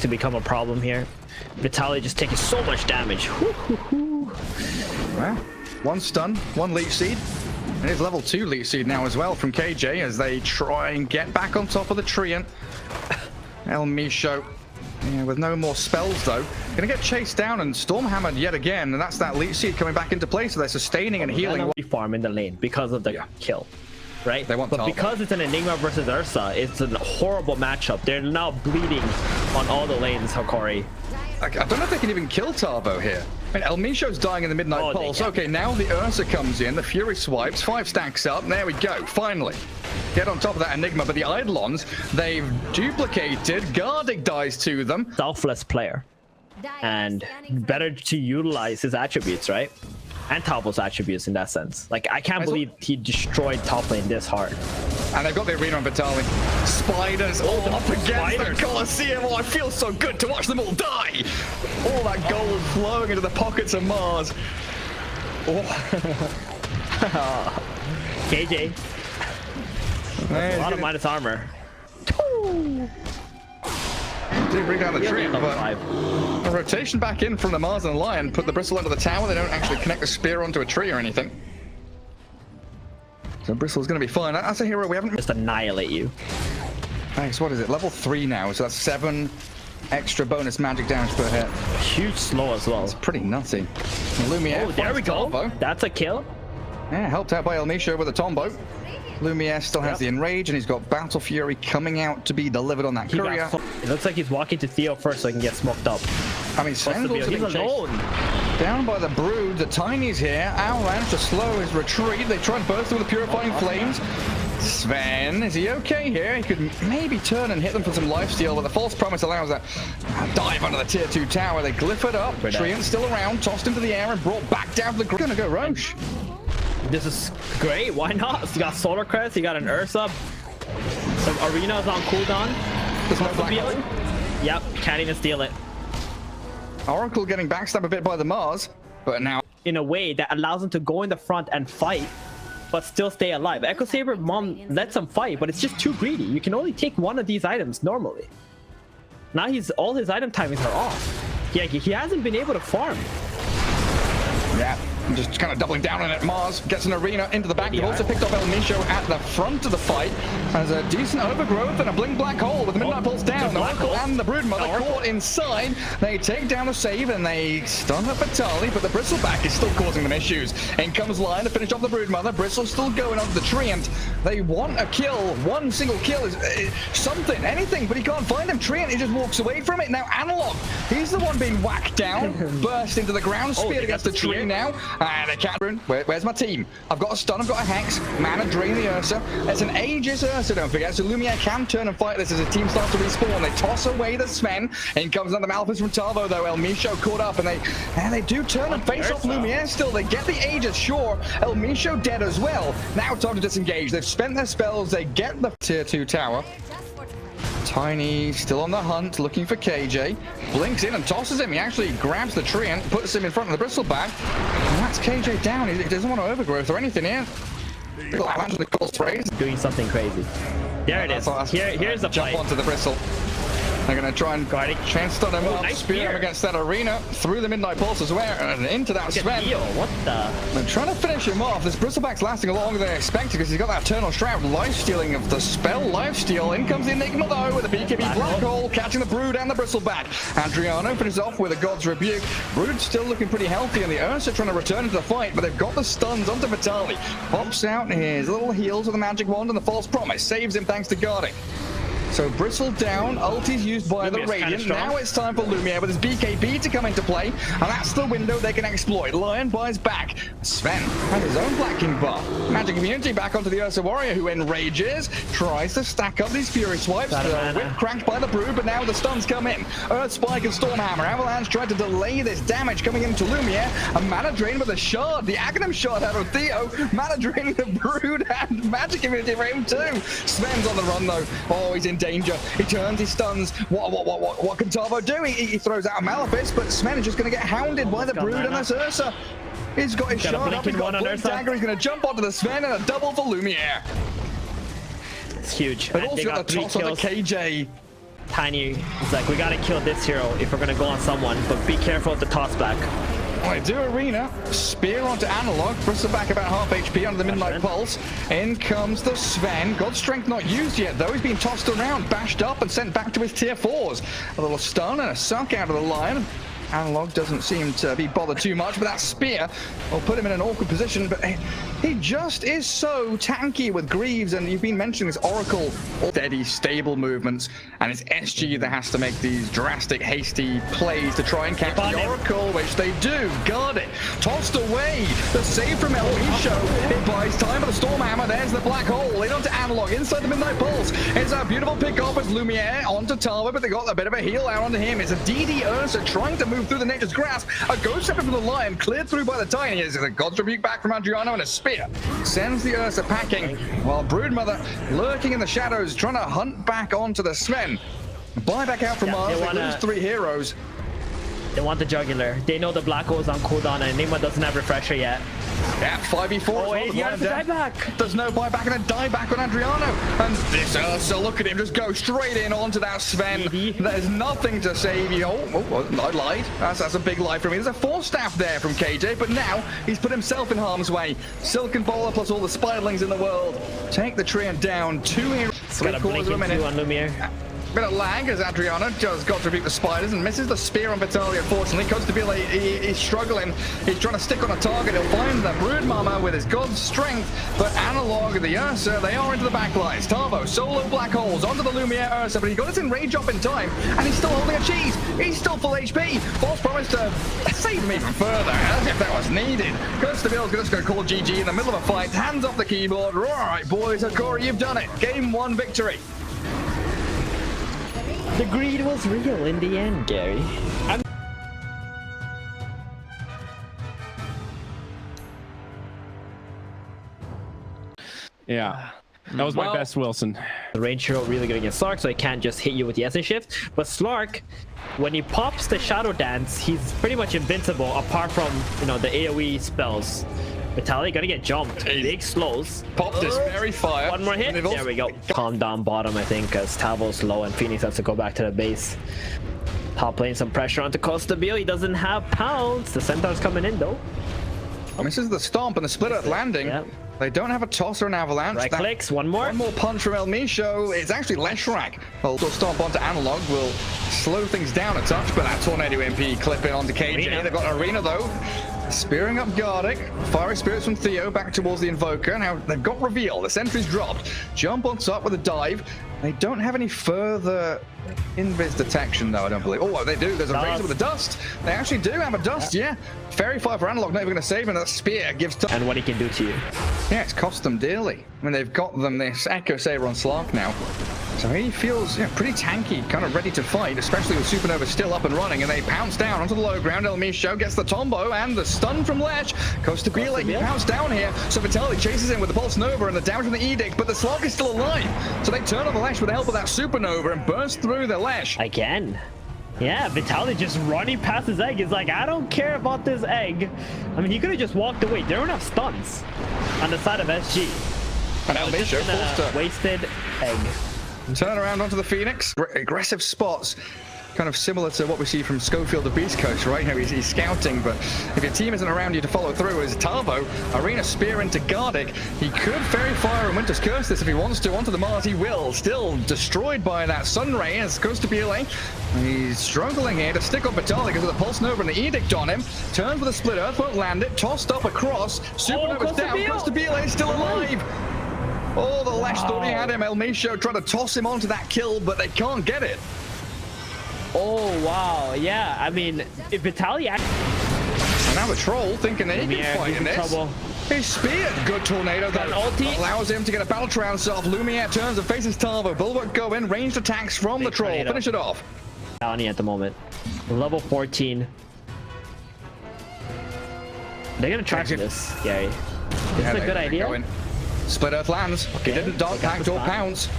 to become a problem here. Vitaly just taking so much damage. Well, one stun, one leech seed. And it's level 2 leech seed now as well from KJ as they try and get back on top of the Treant. El Misho, yeah, with no more spells though, gonna get chased down and stormhammered yet again, and that's that leech seed coming back into play, so they're sustaining and healing. Farm in the lane because of the kill, right? They want but because it's an Enigma versus Ursa, it's a horrible matchup. They're now bleeding on all the lanes, HOKORI. I don't know if they can even kill Tarvo here. I mean, El Misho's dying in the Midnight Pulse. Okay, now the Ursa comes in, the Fury swipes, 5 stacks up, there we go, finally. Get on top of that Enigma, but the Eidolons, they've duplicated, Gardic dies to them. Selfless player, and better to utilize his attributes, right? And Tarvo's attributes in that sense. Like, I can't believe he destroyed top lane this hard. And they've got the arena on Vitaly. Spiders all up against the Colosseum. Oh, I feel so good to watch them all die. All that gold flowing into the pockets of Mars. Oh. KJ. That's a lot of minus armor. Did bring down the tree, but a rotation back in from the Mars and Lion put the Bristle under the tower. They don't actually connect the spear onto a tree or anything. So Bristle's going to be fine. As a hero, we haven't... Just annihilate you. Thanks, what is it? Level 3 now, so that's 7 extra bonus magic damage per hit. Huge slow as well. It's pretty nutty. Lumiere, oh, there we go. Tombo. That's a kill. Yeah, helped out by El Misho with a Tombo. Lumiere still has the Enrage, and he's got Battle Fury coming out to be delivered on that courier. It looks like he's walking to Theo first so he can get smoked up. I mean, Sven's also being alone. Down by the Brood, the Tiny's here. Avalanche to slow his retreat. They try and burst through the Purifying Flames. Sven, is he okay here? He could maybe turn and hit them for some lifesteal, but the False Promise allows that dive under the tier 2 tower. They glyph it up. Treant's still around, tossed into the air and brought back down to the ground. Gonna go Roche. This is great. Why not? You got Solar Crest, you got an Ursa. The arena's on cooldown. There's no black hole. Yep, can't even steal it. Oracle getting backstabbed a bit by the Mars, but now in a way that allows him to go in the front and fight, but still stay alive. Echo Saber Mom lets him fight, but it's just too greedy. You can only take one of these items normally. Now all his item timings are off. Yeah, he hasn't been able to farm. Yeah. Just kind of doubling down on it. Mars gets an arena into the back. They've also picked up El Misho at the front of the fight. Has a decent overgrowth and a blink black hole with the Midnight Pulse down. The Oracle and the Broodmother caught inside. They take down the save and they stun up Vitaly, but the Bristleback is still causing them issues. In comes Lion to finish off the Broodmother. Bristle's still going onto the Treant. They want a kill. One single kill is something, anything, but he can't find him. Treant, he just walks away from it. Now Analog, he's the one being whacked down. Burst into the ground, speared against the tree now. And they can't run. Where's my team? I've got a stun, I've got a Hex. Mana drain the Ursa. It's an Aegis Ursa, don't forget. So Lumiere can turn and fight this as his team starts to respawn. They toss away the Sven. In comes another Malphus from Tarvo, though. El Misho caught up, and they do turn and face off Lumiere still. They get the Aegis, sure. El Misho dead as well. Now time to disengage. They've spent their spells. They get the tier 2 tower. Tiny still on the hunt, looking for KJ. Blinks in and tosses him. He actually grabs the tree and puts him in front of the Bristleback. And that's KJ down. He doesn't want to overgrowth or anything here. Doing something crazy. There it is. Here's the play. Jump onto the Bristle. They're going to try and chance stun him up, spear him against that arena, through the Midnight Pulse as well, and into that Sven. What the? They're trying to finish him off. This Bristleback's lasting longer than I expected because he's got that Eternal Shroud, life-stealing of the spell lifesteal. In comes the Enigma though, with a BKB Black Hole, catching the Brood and the Bristleback. Adriano finishes off with a God's Rebuke. Brood's still looking pretty healthy, and the Ursa trying to return into the fight, but they've got the stuns onto Vitaly. Pops out his little heals with a Magic Wand and the False Promise. Saves him thanks to guarding. So Bristle down, ulti's used by the Radiant. Now it's time for Lumiere with his BKB to come into play, and that's the window they can exploit. Lion buys back. Sven has his own Black King bar. Magic Immunity back onto the Ursa Warrior, who enrages, tries to stack up these Fury Swipes. Whip cracked by the Brood, but now the stuns come in. Earth Spike and Stormhammer. Avalanche tried to delay this damage coming into Lumiere. A mana drain with a shard. The Aghanim shard out of Theo. Mana draining the Brood and Magic Immunity for him too. Sven's on the run though. Oh, he's in danger. He turns, he stuns. What can Tarvo do? He throws out a Malefice, but Sven is just going to get hounded by the Brood and this Ursa. He's got his shard up, he's got a Blink Dagger, he's going to jump onto the Sven and a double for Lumiere. It's huge. They've also got the toss on the KJ. Tiny is like, we gotta kill this hero if we're gonna go on someone, but be careful with the toss back. They do Arena, spear onto Analog, bristles back about half HP under the Midnight Pulse. In comes the Sven. God's Strength not used yet though. He's been tossed around, bashed up and sent back to his tier 4s. A little stun and a suck out of the Lion. Analog doesn't seem to be bothered too much, but that spear will put him in an awkward position. But he just is so tanky with Greaves, and you've been mentioning this Oracle, steady, stable movements, and it's SG that has to make these drastic, hasty plays to try and catch the Oracle, which they do. Guard it, tossed away. The save from Elmisho. It buys time with the Stormhammer. There's the Black Hole. In onto Analog, inside the Midnight Pulse. It's a beautiful pick off as Lumiere onto Tava, but they got a bit of a heal out onto him. It's a DD Ursa trying to move through the Nature's Grasp. A Ghost Scepter from the Lion, cleared through by the Tiny. Is a God's Rebuke back from Adriano, and a spear sends the Ursa packing, while Broodmother lurking in the shadows, trying to hunt back onto the Sven. Buy back out from Mars. They lose 3 heroes. They want the Jugular. They know the Black Hole's on cooldown, and Enigma doesn't have Refresher yet. Yeah, 5v4. Oh, he has to die back. There's no buyback and a die back on Adriano. And this Ursa, look at him just go straight in onto that Sven. There's nothing to save you. Oh, I lied. That's a big lie for me. There's a 4-staff there from KJ, but now he's put himself in harm's way. Silken Bowler plus all the spiderlings in the world. Take the tree and down. 2 heroes. 3/4 of a minute. On Lumiere. Bit of lag as Adriana just got to beat the spiders and misses the spear on Vitaly, unfortunately. Constabile, he's struggling. He's trying to stick on a target. He'll find the Broodmama with his God's Strength, but Analog and the Ursa, they are into the backlines. Tavo, solo Black Holes, onto the Lumiere Ursa, but he got his enrage up in time, and he's still holding a cheese. He's still full HP. False promise to save him even further, as if that was needed. Constabile's just going to call GG in the middle of a fight, hands off the keyboard. All right, boys, HOKORI, you've done it. Game 1 victory. The greed was real in the end, Gary. Yeah, that was my best Wilson. The range hero really good against Slark, so he can't just hit you with the essence shift. But Slark, when he pops the Shadow Dance, he's pretty much invincible apart from, you know, the AoE spells. Vitaly gonna get jumped. Big slows. Pop this very fire. One more hit. There we go. Calm down bottom, I think, because Tavo's low and Phoenix has to go back to the base. Top playing some pressure onto Constabile. He doesn't have pounds. The Centaur's coming in though. Misses the stomp and the split earth landing. Yep. They don't have a toss or an avalanche. Right clicks, one more. One more punch from Elmisho. It's actually Leshrak. Well, stomp onto Analog will slow things down a touch, but that Tornado MP clipping onto KJ. Arena. They've got Arena though. Spearing up Gardic. Fiery Spirits from Theo back towards the Invoker. Now they've got Reveal. The sentry's dropped. Jump on top with a dive. They don't have any further invis detection though, I don't believe. Oh, they do. There's a razor with a dust. They actually do have a dust, yeah. Fairy Fire for Analog, not even going to save him. That spear gives... And what he can do to you. Yeah, it's cost them dearly. I mean, they've got them this Echo Saber on Slark now. So he feels pretty tanky, kind of ready to fight, especially with Supernova still up and running, and they pounce down onto the low ground. Elmisho gets the Tombo and the stun from Lesh. Constabile, he pounced down here, so Vitaly chases him with the Pulse Nova and the damage from the Edict, but the Slark is still alive. So they turn on the Lesh with the help of that Supernova and burst through the Lesh. Again. Yeah, Vitaly just running past his egg. He's like, I don't care about this egg. I mean, he could have just walked away. There were enough stuns on the side of SG. And Elmisho forced a wasted egg. Turn around onto the Phoenix. Aggressive spots. Kind of similar to what we see from Schofield of Beast Coast, right? You know, he's scouting, but if your team isn't around you to follow through, as Tavo, Arena Spear into Gardic, he could Fairy Fire and Winter's Curse this if he wants to. Onto the Mars he will. Still destroyed by that Sun Ray as Constabile. He's struggling here to stick on Vitaly because of the Pulse Nova and the Edict on him. Turns with a Split Earth, won't land it. Tossed up across. Supernova's down. Constabile is still alive. Oh, the Lash thought he had him. Elmisho tried to toss him onto that kill, but they can't get it. Oh, wow. Yeah, I mean, if Vitaly... And now the Troll thinking that he can fight in this. Trouble. He's speared. Good Tornado, though. Allows him to get a battle trance off. Lumiere turns and faces Tavo. Bulwark go in. Ranged attacks from the Troll. Tornado. Finish it off. Bounty at the moment. Level 14. They're going to try for this, Gary. This is a good idea. Split Earth lands. He didn't dog pack or pounce.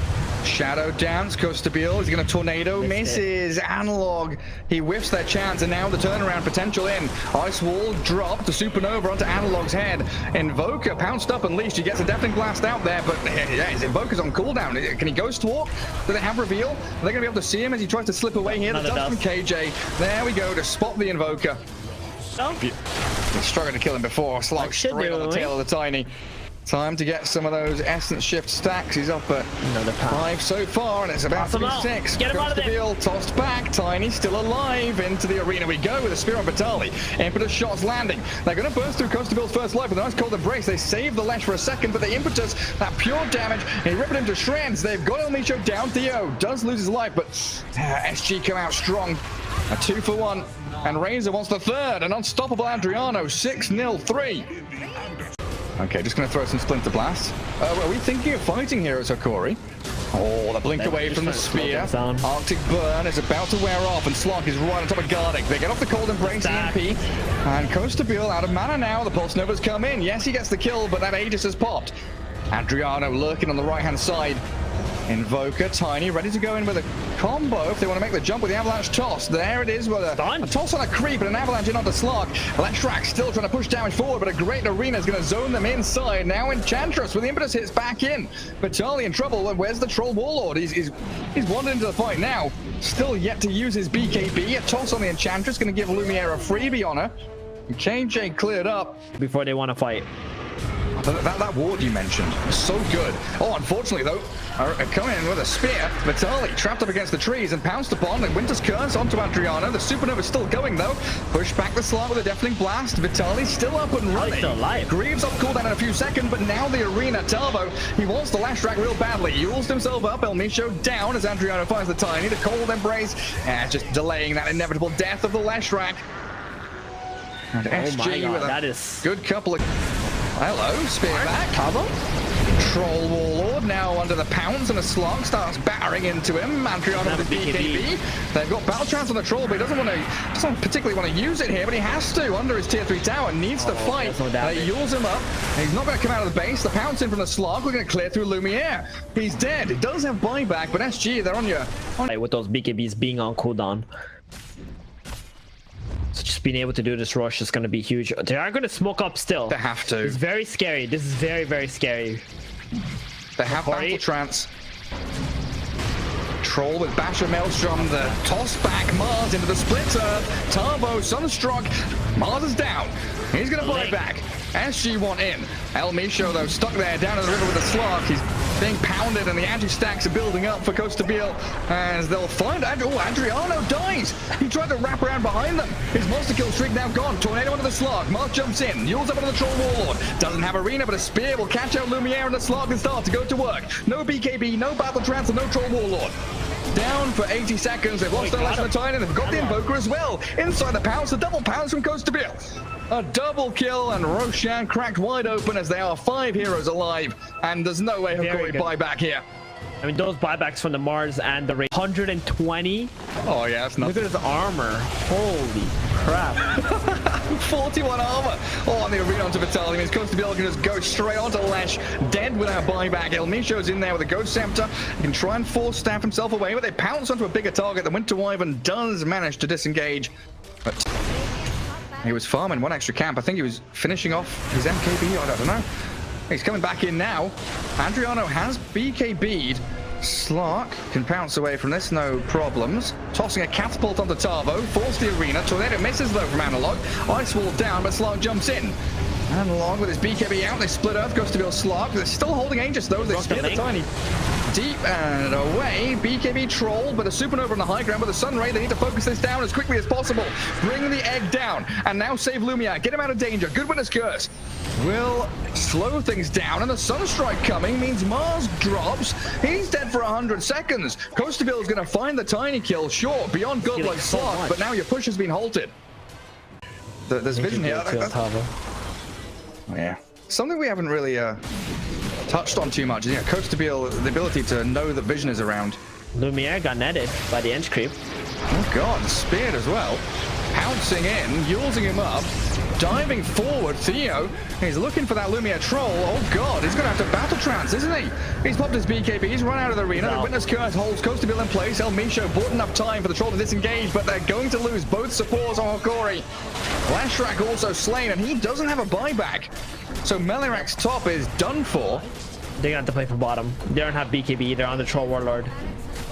Shadow dance, Costabile, he's going to tornado, misses, Analog, he whiffs their chance, and now the turnaround potential in. Ice Wall dropped, the supernova onto Analog's head. Invoker pounced up, unleashed, he gets a deafening blast out there, but yeah, his Invoker's on cooldown. Can he ghost walk? Do they have reveal? Are they going to be able to see him as he tries to slip away here? The dust from KJ, there we go, to spot the Invoker. Oh. He's struggling to kill him before, slug straight on the tail of the Tiny. Time to get some of those essence shift stacks. He's up at 5 so far, and it's about to be 6. Get him out of there. Tossed back. Tiny still alive. Into the arena we go with a spear on Vitali. Impetus shots landing. They're going to burst through Costabile's first life with a nice cold embrace. They save the Lesh for a second, but the Impetus, that pure damage, he ripped him to shreds. They've got El Micho down. Theo does lose his life, but SG come out strong. A 2 for 1. And Razor wants the third. An unstoppable Adriano. 6-0-3. Okay, just going to throw some Splinter Blast. Are we thinking of fighting here as HOKORI? Oh, the blink away from the spear. Arctic Burn is about to wear off, and Slog is right on top of guarding. They get off the cold embrace EMP, and Costabile out of mana now. The Pulse Novas come in. Yes, he gets the kill, but that Aegis has popped. Adriano lurking on the right-hand side. Invoker, Tiny, ready to go in with a combo if they want to make the jump with the Avalanche toss. There it is with a toss on a creep and an Avalanche in onto Slug. Leshrac still trying to push damage forward, but a great arena is going to zone them inside. Now Enchantress with the Impetus hits back in. Vitali in trouble. Where's the Troll Warlord? He's wandered into the fight now. Still yet to use his BKB. A toss on the Enchantress going to give Lumiere a freebie on her. KJ cleared up. Before they want to fight. That ward you mentioned was so good. Oh, unfortunately though, coming in with a spear, Vitali trapped up against the trees and pounced upon, and Winter's Curse onto Adriano. The Supernova's still going though. Push back the slot with a deafening blast. Vitali still up and running. Still alive. Greaves off cooldown in a few seconds, but now the arena. Talvo, he wants the Lashrack real badly. Yules himself up. El Micho down as Adriano finds the Tiny. The cold embrace, just delaying that inevitable death of the Lashrack. And SG with a good couple of... Hello, spear back. Cover. Troll Warlord now under the pounds, and a Slug starts battering into him. Adriano with his BKB. They've got Battle Trance on the Troll, but he doesn't particularly want to use it here, but he has to under his tier 3 tower. Needs to fight. They yules him up. He's not going to come out of the base. The pounce in from the Slug. We're going to clear through Lumiere. He's dead. It does have buyback, but SG, they're on your... With those BKBs being on cooldown. So just being able to do this rush is going to be huge. They are going to smoke up still. They have to. It's very scary. This is very, very scary. They have Battle Trance. Troll with Basher Maelstrom. The toss back Mars into the splitter. Turbo, Sunstruck. Mars is down. He's going to buy back. SG want in. El Micho, though, stuck there down in the river with a Slug. He's being pounded, and the anti-stacks are building up for Costabile as they'll find... Oh, Adriano dies! He tried to wrap around behind them. His monster kill streak now gone. Tornado onto the Slug. Mark jumps in. Yules up onto the Troll Warlord. Doesn't have arena, but a spear will catch out Lumiere, and the Slug and start to go to work. No BKB, no Battle Trance, and no Troll Warlord. Down for 80 seconds. They've lost their last time, and they've got the Invoker as well. Inside the pounce, the double pounce from Costabile. A double kill, and Roshan cracked wide open as there are 5 heroes alive, and there's no way HOKORI buy back here. I mean, those buybacks from the Mars and the 120. Oh yeah, that's nothing. Look at his armor. Holy crap. 41 armor. Oh, on the arena onto Vitali means Costabile can just go straight onto Lesh, dead without buyback. El Micho's in there with a Ghost Scepter. He can try and force staff himself away, but they pounce onto a bigger target. The Winter Wyvern does manage to disengage, but he was farming one extra camp. I think he was finishing off his MKB. I don't know. He's coming back in now. Adriano has BKB'd. Slark can pounce away from this, no problems. Tossing a catapult onto Tarvo, force the arena. Tornado misses though from Analog. Ice Wall down, but Slark jumps in. Analog with his BKB out, they split Earth, goes to build Slark. They're still holding Aegis though. They spear the Tiny deep and away. BKB trolled, but a supernova on the high ground with a Sunray. They need to focus this down as quickly as possible. Bring the egg down and now save Lumia. Get him out of danger. Good Winter's Curse will slow things down, and the Sunstrike coming means Mars drops. He's dead for 100 seconds. Costabile is going to find the Tiny kill, sure, beyond godlike Slark, but now your push has been halted. There's vision here. Yeah, something we haven't really touched on too much is, Costabile, the ability to know that vision is around. Lumiere got netted by the Ench creep. Oh god, speared as well. Pouncing in, using him up. diving forward. Theo, he's looking for that Lumiere troll. Oh god, he's going to have to battle trance, isn't he? He's popped his BKB, he's run out of the arena. The Witness Curse holds Costa Bill in place. El Misho bought enough time for the troll to disengage, but they're going to lose both supports on HOKORI. Lashrak also slain, and he doesn't have a buyback. So Melirak's top is done for. They're gonna have to play for bottom. They don't have BKB, they're on the troll warlord.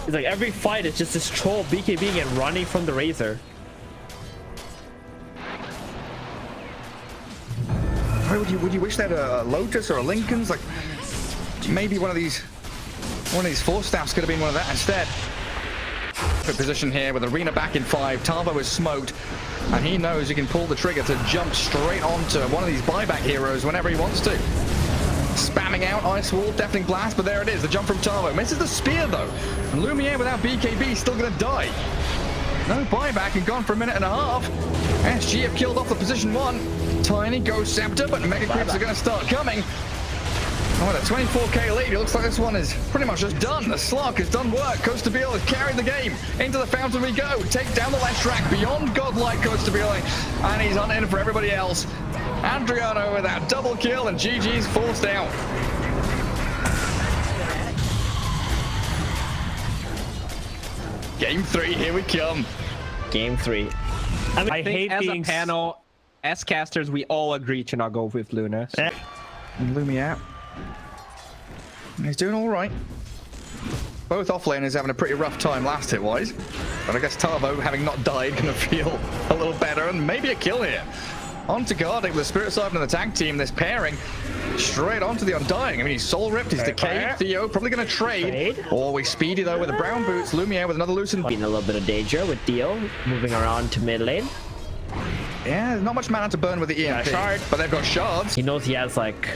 It's like every fight is just this troll BKBing and running from the Razor. Would you wish they had a Lotus or a Lincoln's? Like maybe one of these Force Staffs could have been one of that instead. Good position here with Arena back in 5. Tavo is smoked, and he knows he can pull the trigger to jump straight onto one of these buyback heroes whenever he wants to. Spamming out Ice Wall, Deafening Blast, but there it is, the jump from Tavo. Misses the spear though, and Lumiere without BKB still gonna die. No buyback and gone for a minute and a half. SG have killed off the position 1. Tiny Ghost Scepter, but Mega Creeps are going to start coming. Oh, with a 24k lead, it looks like this one is pretty much just done. The Slug has done work. Costa Biel has carried the game. Into the fountain we go. Take down the left track beyond godlike Costa Biel, and he's on in for everybody else. Adriano with that double kill, and GG's forced out. Game 3, here we come. Game 3. I think as a panel, as casters, we all agree to not go with Luna. So. Lumiere. He's doing all right. Both offlaners having a pretty rough time last hit-wise. But I guess Tavo, having not died, gonna feel a little better and maybe a kill here. On to Gardic with the Spirit Serpent and the tag team. This pairing straight onto the Undying. I mean, he's soul ripped, he's decayed. Theo probably going to trade. Always speedy though with the brown boots. Lumiere with another loosened. Being a little bit of danger with Dio moving around to mid lane. Yeah, there's not much mana to burn with the EMP, but they've got shards. He knows he has like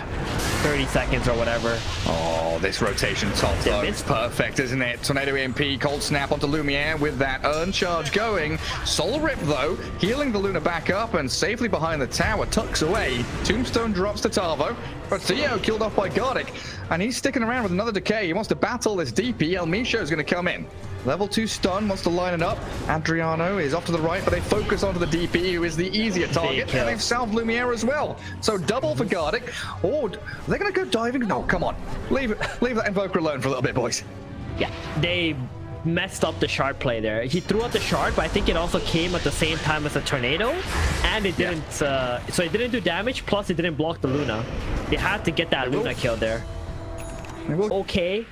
30 seconds or whatever. Oh, this rotation top though, it's perfect, isn't it? Tornado EMP, cold snap onto Lumiere with that urn charge going. Soul Rip though, healing the Luna back up and safely behind the tower, tucks away. Tombstone drops to Tavo, but Theo killed off by Gardic, and he's sticking around with another decay. He wants to battle this DP. El Misho is going to come in. Level 2 stun, wants to line it up. Adriano is off to the right, but they focus onto the DP, who is the easier target, and they've salved Lumiere as well. So double for Gardic. Oh, they're going to go diving? No, come on. Leave that Invoker alone for a little bit, boys. Yeah, they messed up the shard play there. He threw out the shard, but I think it also came at the same time as the tornado, and it didn't. So it didn't do damage. Plus, it didn't block the Luna. They had to get that Luna kill there. Okay.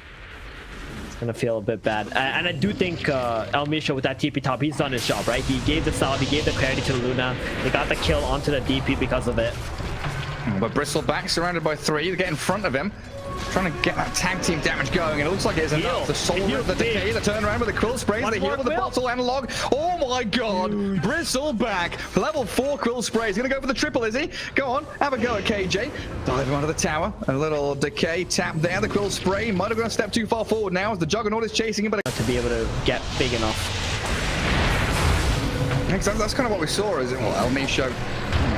Gonna feel a bit bad, and I do think El Misho with that TP top, he's done his job, right? He gave the salve, he gave the parity to the Luna. They got the kill onto the DP because of it. But Bristleback surrounded by 3, they get in front of him, trying to get that tag team damage going, and it looks like it's enough. The Soul Rip, the Decay, the turnaround with the Quill Sprays, the heal with the bottle analog. Oh my god, Bristleback, level 4 Quill Spray. He's gonna go for the triple, is he? Go on, have a go at KJ. Dive him onto the tower, a little Decay tap there, the Quill Spray. Might have gone a step too far forward now as the Juggernaut is chasing him, but to be able to get big enough. That's kind of what we saw, is it? Well, El Misho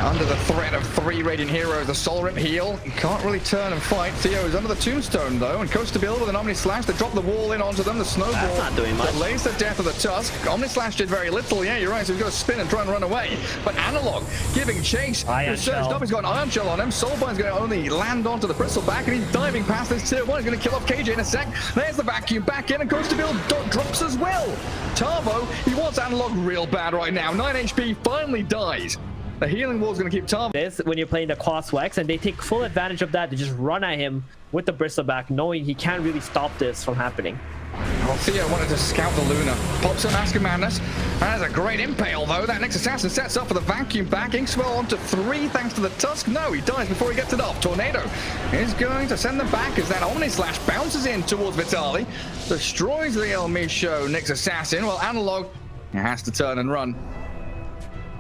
under the threat of 3 Radiant Heroes, the Soul Rip heal. He can't really turn and fight. Theo is under the Tombstone though, and Costa Biel with an Omni Slash. They drop the wall in onto them. The Snowball that's not doing much. delays the death of the Tusk. Omni Slash did very little. Yeah, you're right. So he's got to spin and try and run away. But Analog giving chase. Iron Shell. He's got an Iron Shell on him. Soulbine's going to only land onto the Bristleback, and he's diving past this tier 1. He's going to kill off KJ in a sec. There's the vacuum back in, and Costa Biel drops as well. Tavo, he wants Analog real bad right now. 9 HP, finally dies. The healing wall is going to keep Tavo. This when you're playing the Quas Wex, and they take full advantage of that to just run at him with the Bristleback, knowing he can't really stop this from happening. Well, Theo wanted to scout the Luna. Pops a Mask of Madness. That's a great impale, though. That next assassin sets up for the vacuum back. Inkswell onto 3 thanks to the Tusk. No, he dies before he gets it off. Tornado is going to send them back as that Omni Slash bounces in towards Vitali. Destroys the El Misho Nyx assassin. Well, Analog has to turn and run.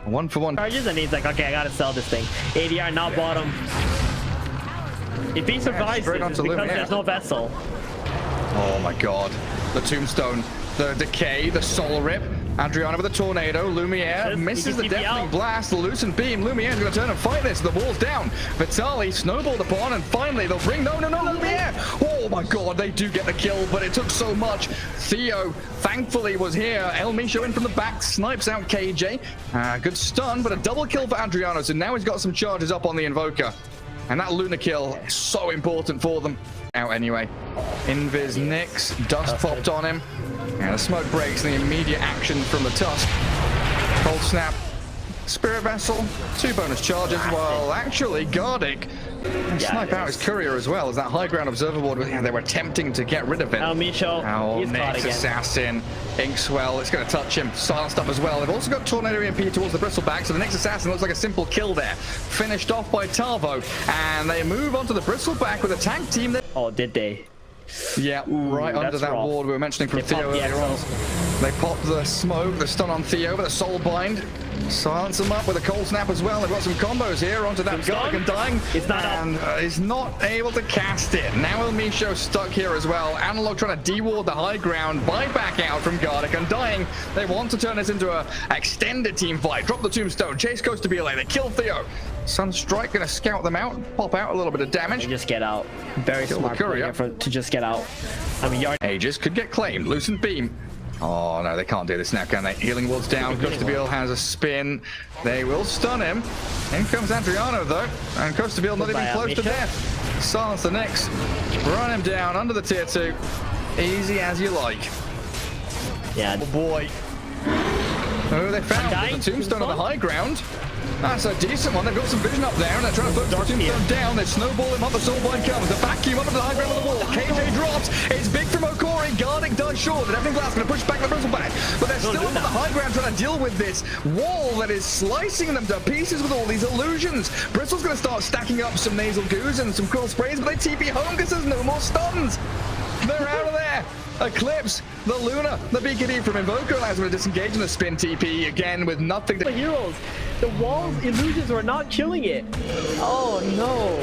1 for 1 charges, and he's like, okay, I gotta sell this thing. ADR not bottom. If he survives this, it's because there's no vessel. Oh my god. The Tombstone, the Decay, the Soul Rip. Adriano with a tornado. Lumiere misses the deafening blast. The loosened beam. Lumiere's going to turn and fight this. The wall's down. Vitali snowballed upon, and finally they'll bring... No, Lumiere! Oh my god, they do get the kill, but it took so much. Theo, thankfully, was here. El Misho in from the back, snipes out KJ. Good stun, but a double kill for Adriano, so now he's got some charges up on the Invoker. And that Luna kill is so important for them. Out anyway. Invis nicks, dust popped on him. And the smoke breaks and the immediate action from the Tusk. Cold snap. Spirit Vessel, 2 bonus charges, while actually Gardic snipe out his courier as well as that high ground observer board. They were attempting to get rid of him. He's caught again. Assassin, Inkswell, it's going to touch him. Silenced up as well. They've also got Tornado EMP towards the Bristleback, so the next assassin looks like a simple kill there. Finished off by Tarvo, and they move on to the Bristleback with a tank team. Oh, did they? Yeah, right under that ward we were mentioning from Theo earlier on. They popped the smoke, the stun on Theo with a soul bind. Silence him up with a cold snap as well. They've got some combos here onto that Gardic and dying. He's not able to cast it. Now El Misho stuck here as well. Analog trying to deward the high ground. Buy back out from Gardic and dying. They want to turn this into a extended team fight. Drop the tombstone. Chase goes to BLA. They kill Theo. Sunstrike gonna scout them out. Pop out a little bit of damage. They just get out. Very smart to just get out. I mean, Aegis could get claimed. Loosened beam. Oh no, they can't do this now, can they? Healing ward's down. Costabile has a spin. They will stun him. In comes Adriano though, and Costabile not even close to death. Silence the Nyx. Run him down under the tier 2. Easy as you like. Yeah. Oh boy. Oh, they found the tombstone on the high ground. That's a decent one. They've got some vision up there, and they're trying to put the tombstone down. They snowball him up. The soulbind comes. The vacuum up at the high ground of the wall. KJ drops. It's big from HOKORI. Gardic does short. And everything glass going to push back the Bristleback. But they're still on the high ground trying to deal with this wall that is slicing them to pieces with all these illusions. Bristle's going to start stacking up some nasal goos and some quill sprays, but they TP home because there's no more stuns. They're out of there. Eclipse, the Luna, the BKD from Invoker allows them to disengage in the spin TP again with nothing to... The heroes, the wall's illusions were not killing it. Oh no.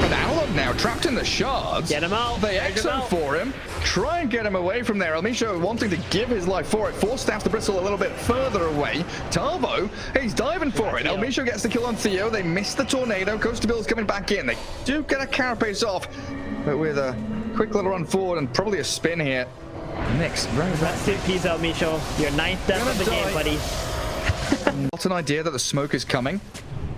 But Analog now trapped in the shards. Get him out. They exo for him. Try and get him away from there. El Misho wanting to give his life for it. Force staffs the Bristle a little bit further away. Tarvo, he's diving for it. El Misho gets the kill on Theo. They miss the tornado. Costabile's coming back in. They do get a carapace off, but with a quick little run forward and probably a spin here. Next, rest in peace, El Misho. Your 9th death of the game, buddy. Not an idea that the smoke is coming.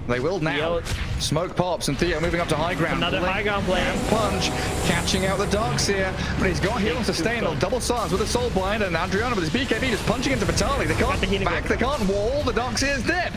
They will now. Smoke pops and Theo moving up to high ground. Another high ground play. Punch, catching out the darks here. But he's got heal and sustain. They'll double silence with a soul blind, and Adriano with his BKB just punching into Vitali. They can't back, they can't wall. The Darkseer is dead.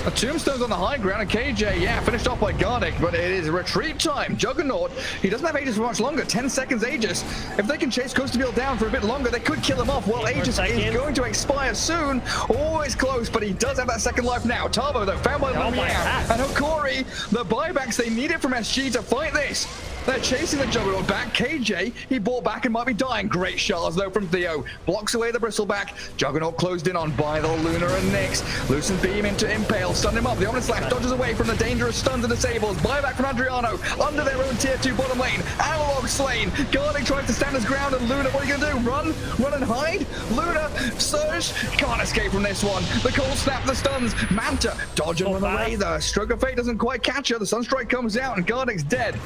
A tombstone's on the high ground, and KJ, finished off by Gardic, but it is retreat time. Juggernaut, he doesn't have Aegis for much longer. 10 seconds Aegis. If they can chase Costabile down for a bit longer, they could kill him off. Well, Aegis is going to expire soon. Always close, but he does have that second life now. Tarvo, though, found by Lumiere. And HOKORI, the buybacks, they need it from SG to fight this. They're chasing the Juggernaut back. KJ, he bought back and might be dying. Great shards, though, from Theo. Blocks away the Bristleback. Juggernaut closed in on by the Luna and Nyx. Loosen beam into Impale. Stun him up. The Omnis Slash dodges away from the dangerous stuns and disables. Buyback from Adriano. Under their own tier 2 bottom lane. Analog slain. Gardic tries to stand his ground, and Luna, what are you going to do? Run? Run and hide? Luna, Surge. Can't escape from this one. The cold snap, the stuns. Manta, dodge and run away. The Stroke of Fate doesn't quite catch her. The Sunstrike comes out, and Gardic's dead.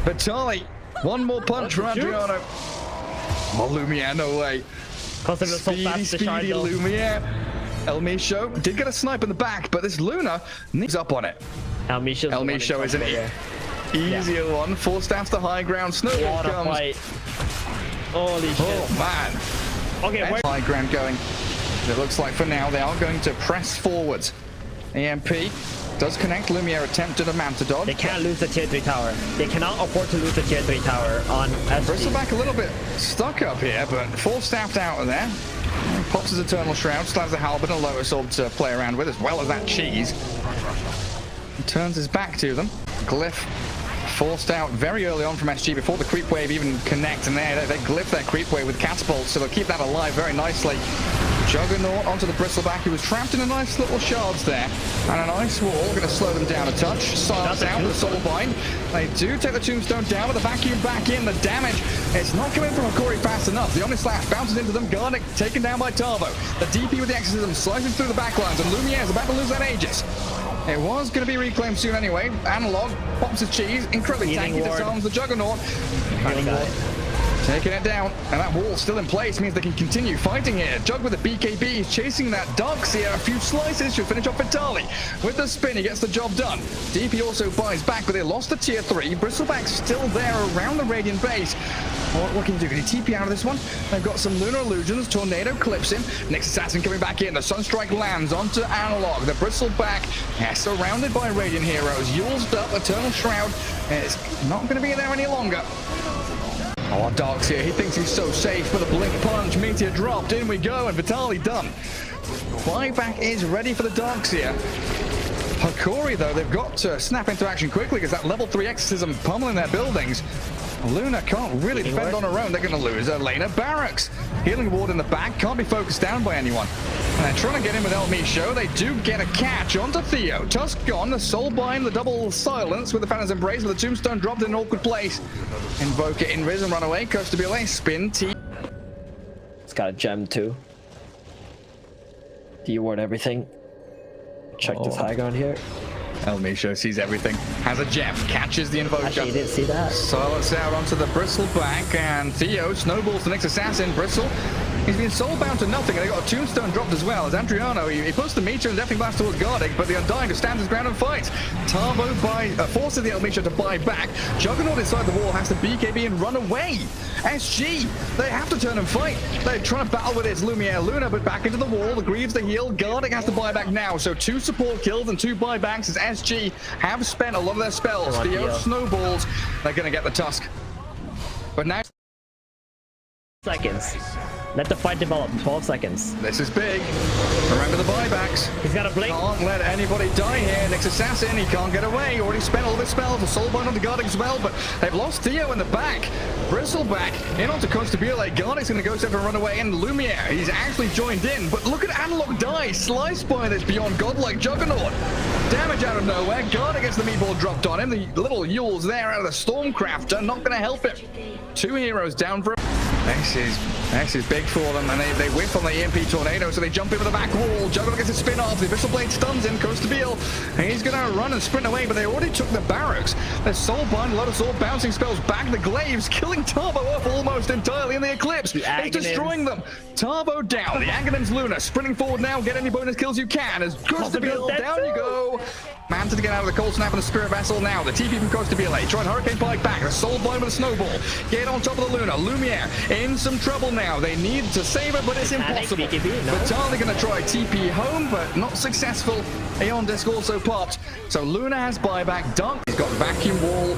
Vitali, one more punch from Adriano. Oh, Lumiere, no way. Speedy Lumiere. El Misho did get a snipe in the back, but this Luna needs up on it. El Misho is an easier one. Full staffs the high ground. Snowball comes. Holy shit. Oh, man. Okay, where high ground going. It looks like for now they are going to press forwards. EMP does connect. Lumiere attempted a Manta dodge. They can't lose the tier 3 tower. They cannot afford to lose the tier 3 tower on SG. Bristleback a little bit stuck up here, but full staffed out of there. Pops his Eternal Shroud, slams the Halberd and a Lotus Orb to play around with, as well as that cheese. He turns his back to them. Glyph forced out very early on from SG before the creep wave even connects, and they glyph their creep wave with catapults, so they'll keep that alive very nicely. Juggernaut onto the bristleback. He was trapped in a nice little shards there. And an ice wall going to slow them down a touch. Silence out with the soul bind. They do take the tombstone down with the vacuum back in. The damage, it's not coming from HOKORI fast enough. The Omni Slash bounces into them. Garnic taken down by Tarvo. The DP with the exorcism slices through the backlines. And Lumiere is about to lose that Aegis. It was going to be reclaimed soon anyway. Analog pops his cheese. Incredibly tanky, disarms the Juggernaut. Taking it down, and that wall still in place means they can continue fighting here. Jug with the BKB, he's chasing that Darkseer. A few slices should finish off Vitali. With the spin, he gets the job done. DP also buys back, but they lost the tier 3. Bristleback's still there around the Radiant base. What can you do? Can you TP out of this one? They've got some Lunar Illusions. Tornado clips him. Next Assassin coming back in. The Sunstrike lands onto Analog. The Bristleback, surrounded by Radiant heroes. Yuled up, Eternal Shroud. It's not going to be there any longer. Oh, Darkseer, he thinks he's so safe with a blink punch. Meteor dropped, in we go, and Vitali done. Buyback is ready for the Darkseer. HOKORI, though, they've got to snap into action quickly because that level 3 exorcism pummeling their buildings. Luna can't really defend on her own. They're going to lose Elena Barracks. Healing ward in the back, can't be focused down by anyone. And they're trying to get in with El Misho. They do get a catch onto Theo. Tusk gone, the soul bind, the double silence with the Phantom's Embrace, with the tombstone dropped in an awkward place. Invoker in risen, run away. Costabile, spin, T. It's got a gem too. D-ward everything. Check this high ground here. El Misho sees everything, has a gem, catches the Invoker. Actually, he didn't see that. Silence out onto the Bristleback, and Theo snowballs the next assassin. Bristle, he's been soulbound to nothing, and they got a tombstone dropped as well. As Adriano, he puts the meter and definitely blasts towards Gardic, but the Undying just stands his ground and fights. Tarvo forces the El Misho to buy back. Juggernaut inside the wall has to BKB and run away. SG, they have to turn and fight. They're trying to battle with his Lumiere Luna, but back into the wall. The Grieves the heal. Gardic has to buy back now, so 2 support kills and 2 buybacks as SG have spent a lot of their spells. Theo snowballs. They're going to get the Tusk. But now... Seconds. Let the fight develop. 12 seconds. This is big. Remember the buybacks. He's got a blink. Can't let anybody die here. Next assassin, he can't get away. Already spent all of his spells. The soulbind on the Gardic as well, but they've lost Theo in the back. Bristleback in onto Costabile. Gardic's going to go step and run away. And Lumiere, he's actually joined in. But look at Analog die. Sliced by this beyond godlike Juggernaut. Damage out of nowhere. Gardic gets the meatball dropped on him. The little Yules there out of the Stormcrafter. Not going to help him. 2 heroes down for him. This is big for them, and they whiff on the EMP tornado, so they jump into the back wall. Juggernaut gets a spin off. The Abyssal Blade stuns him. Costabile, he's going to run and sprint away, but they already took the barracks. Their soul bind, a lot of sword bouncing spells back. The glaives killing Tarvo off almost entirely in the eclipse. It's destroying them. Tarvo down. The Aghanim's Luna sprinting forward now. Get any bonus kills you can. As Costabile, down you go. Manta to get out of the cold snap and the Spirit Vessel now. The TP from Costabile. Trying Hurricane Pike back. The soul bind with a snowball. Get on top of the Luna. Lumiere in some trouble now. They need to save it, but it's impossible. Vitali going to try TP home, but not successful. Aeon Disc also popped. So Luna has buyback. Dunk. He's got vacuum wall.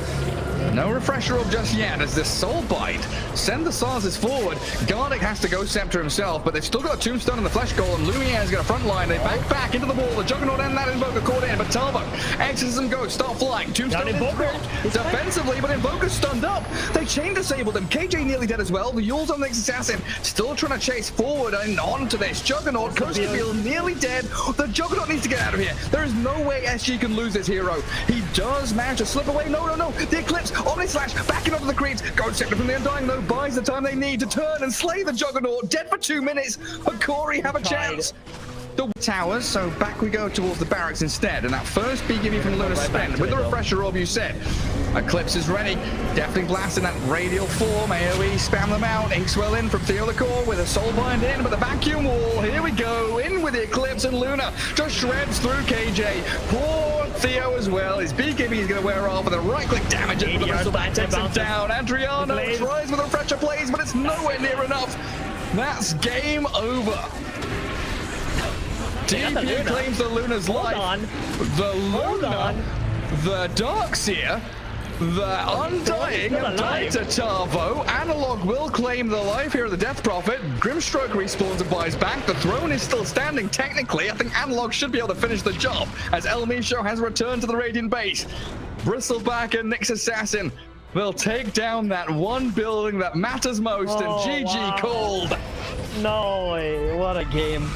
No refresher orb just yet as this soul bind. Send the Sarzes forward. Gardic has to go Scepter himself, but they've still got a tombstone in the flesh golem. Lumiere's got a front line. They back into the wall. The Juggernaut and that Invoker caught in, but Tarvo, Exorcism goes, start flying. Tombstone defensively, but Invoker's stunned up. They chain disabled him. KJ nearly dead as well. The Yule's on the next assassin, still trying to chase forward and onto this Juggernaut. Costabile nearly dead. The Juggernaut needs to get out of here. There is no way SG can lose this hero. He does manage to slip away. No. The Eclipse, Omni Slash, backing onto the creeps. Gold Scepter from the Undying, though, buys the time they need to turn and slay the Juggernaut. Dead for 2 minutes. HOKORI have a chance. The towers, so back we go towards the barracks instead. And that first BKB from Luna spent with the refresher orb you said. Eclipse is ready. Definitely blasting that radial form. AoE, spam them out. Inkswell in from Theo the Core with a soul bind in, but the vacuum wall. Here we go. In with the Eclipse, and Luna just shreds through KJ. Poor Theo as well. His BKB is going to wear off with a right click damage. And the Bristleback takes him down. Adriano tries with a refresher plays, but it's nowhere near enough. That's game over. DP claims the Luna's life. The Luna, the Darkseer, the Undying died to Tarvo. Analog will claim the life here of the Death Prophet. Grimstroke respawns and buys back. The throne is still standing technically. I think Analog should be able to finish the job as El Misho has returned to the Radiant base. Bristleback and Nyx Assassin will take down that one building that matters most, and GG called. No way, what a game.